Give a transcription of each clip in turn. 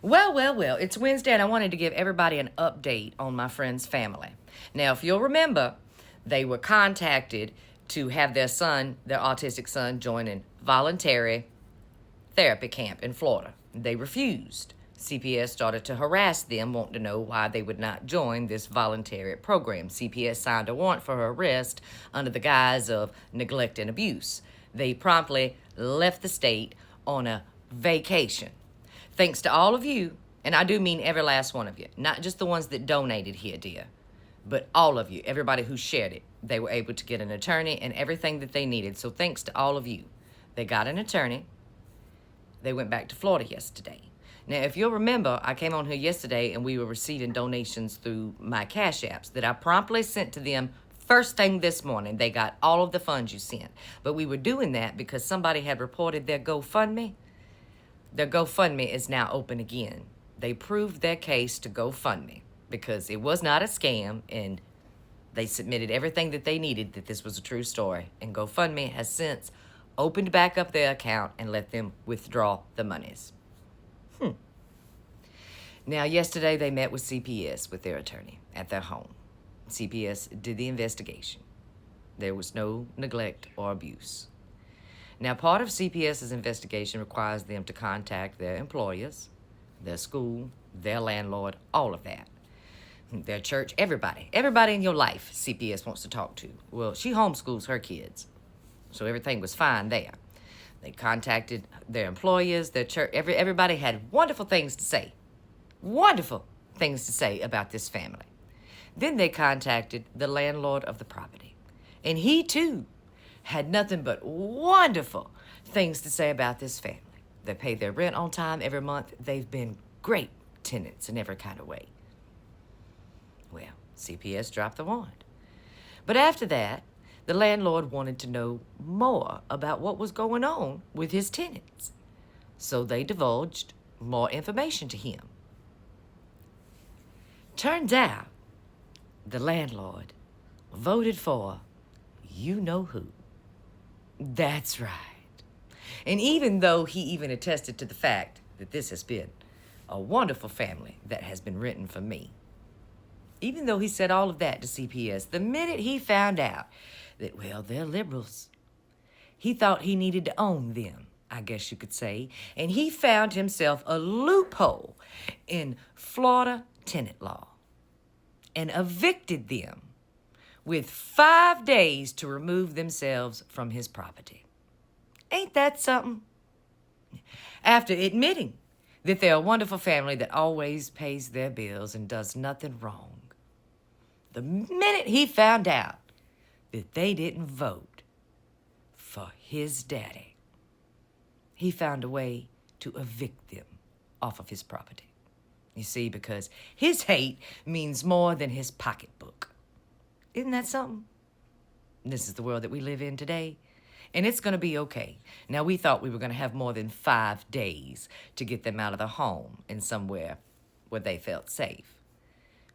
Well, it's Wednesday, and I wanted to give everybody an update on my friend's family. Now, if you'll remember, they were contacted to have their son, their autistic son, join in voluntary therapy camp in Florida. They refused. CPS started to harass them, wanting to know why they would not join this voluntary program. CPS signed a warrant for her arrest under the guise of neglect and abuse. They promptly left the state on a vacation. Thanks to all of you, and I do mean every last one of you, not just the ones that donated here, dear, but all of you, everybody who shared it. They were able to get an attorney and everything that they needed. So thanks to all of you. They got an attorney. They went back to Florida yesterday. Now, if you'll remember, I came on here yesterday and we were receiving donations through my Cash Apps that I promptly sent to them first thing this morning. They got all of the funds you sent. But we were doing that because somebody had reported their GoFundMe. Their GoFundMe is now open again. They proved their case to GoFundMe because it was not a scam, and they submitted everything that they needed that this was a true story. And GoFundMe has since opened back up their account and let them withdraw the monies. Now, yesterday they met with CPS with their attorney at their home. CPS did the investigation. There was no neglect or abuse. Now, part of CPS's investigation requires them to contact their employers, their school, their landlord, all of that. Their church, everybody in your life CPS wants to talk to. Well, she homeschools her kids, so everything was fine there. They contacted their employers, their church, everybody had wonderful things to say. Wonderful things to say about this family. Then they contacted the landlord of the property, and he too had nothing but wonderful things to say about this family. They pay their rent on time every month. They've been great tenants in every kind of way. Well, CPS dropped the warrant. But after that, the landlord wanted to know more about what was going on with his tenants. So they divulged more information to him. Turns out, the landlord voted for you know who. That's right. And even though he even attested to the fact that this has been a wonderful family that has been renting for me, even though he said all of that to CPS, the minute he found out that, well, they're liberals, he thought he needed to own them, I guess you could say, and he found himself a loophole in Florida tenant law and evicted them with 5 days to remove themselves from his property. Ain't that something? After admitting that they're a wonderful family that always pays their bills and does nothing wrong, the minute he found out that they didn't vote for his daddy, he found a way to evict them off of his property. You see, because his hate means more than his pocketbook. Isn't that something? This is the world that we live in today, and it's going to be okay. Now, we thought we were going to have more than 5 days to get them out of the home and somewhere where they felt safe.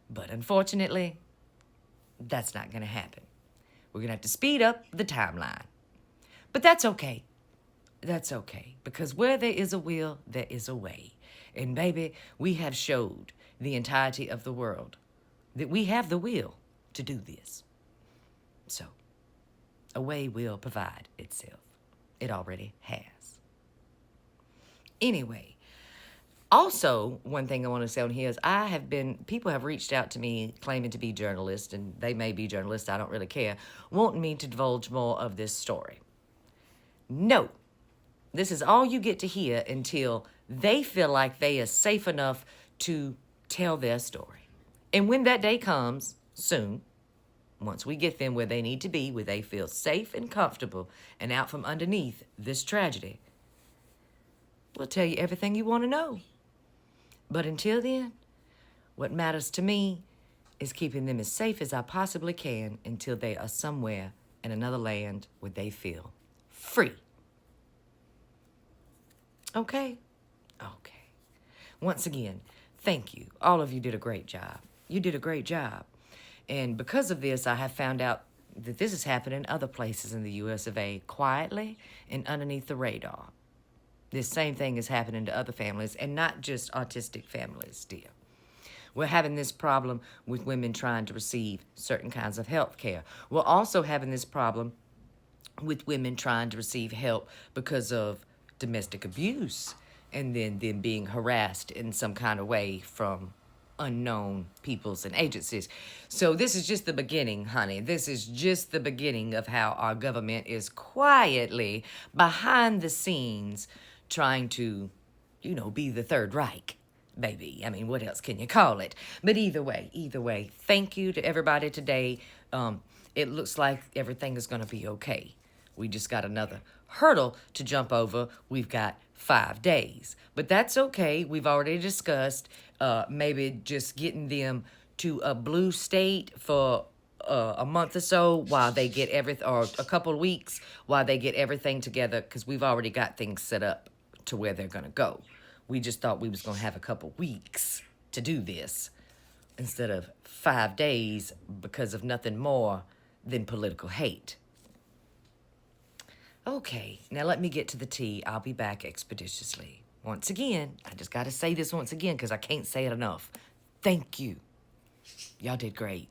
But unfortunately, that's not going to happen. We're going to have to speed up the timeline. But that's okay. That's okay, because where there is a will, there is a way. And baby, we have showed the entirety of the world that we have the will to do this. So, a way will provide itself. It already has. Anyway, also, one thing I want to say on here is people have reached out to me claiming to be journalists, and they may be journalists, I don't really care, wanting me to divulge more of this story. No, this is all you get to hear until they feel like they are safe enough to tell their story. And when that day comes, soon, once we get them where they need to be, where they feel safe and comfortable and out from underneath this tragedy, we'll tell you everything you want to know. But until then, what matters to me is keeping them as safe as I possibly can until they are somewhere in another land where they feel free. Okay? Okay. Once again, thank you. All of you did a great job. You did a great job. And because of this, I have found out that this is happening in other places in the U.S. of A. quietly and underneath the radar. This same thing is happening to other families, and not just autistic families, dear. We're having this problem with women trying to receive certain kinds of health care. We're also having this problem with women trying to receive help because of domestic abuse, and then them being harassed in some kind of way from unknown peoples and agencies. So this is just the beginning, honey. This is just the beginning of how our government is quietly behind the scenes trying to, be the Third Reich, baby. I mean, what else can you call it? But either way, thank you to everybody today. It looks like everything is going to be okay. We just got another hurdle to jump over. We've got 5 days, but that's okay. We've already discussed maybe just getting them to a blue state for a month or so while they get everything, or a couple of weeks while they get everything together, because we've already got things set up to where they're going to go. We just thought we was going to have a couple weeks to do this instead of 5 days because of nothing more than political hate. Okay, now let me get to the tea. I'll be back expeditiously. Once again, I just got to say this once again because I can't say it enough. Thank you. Y'all did great.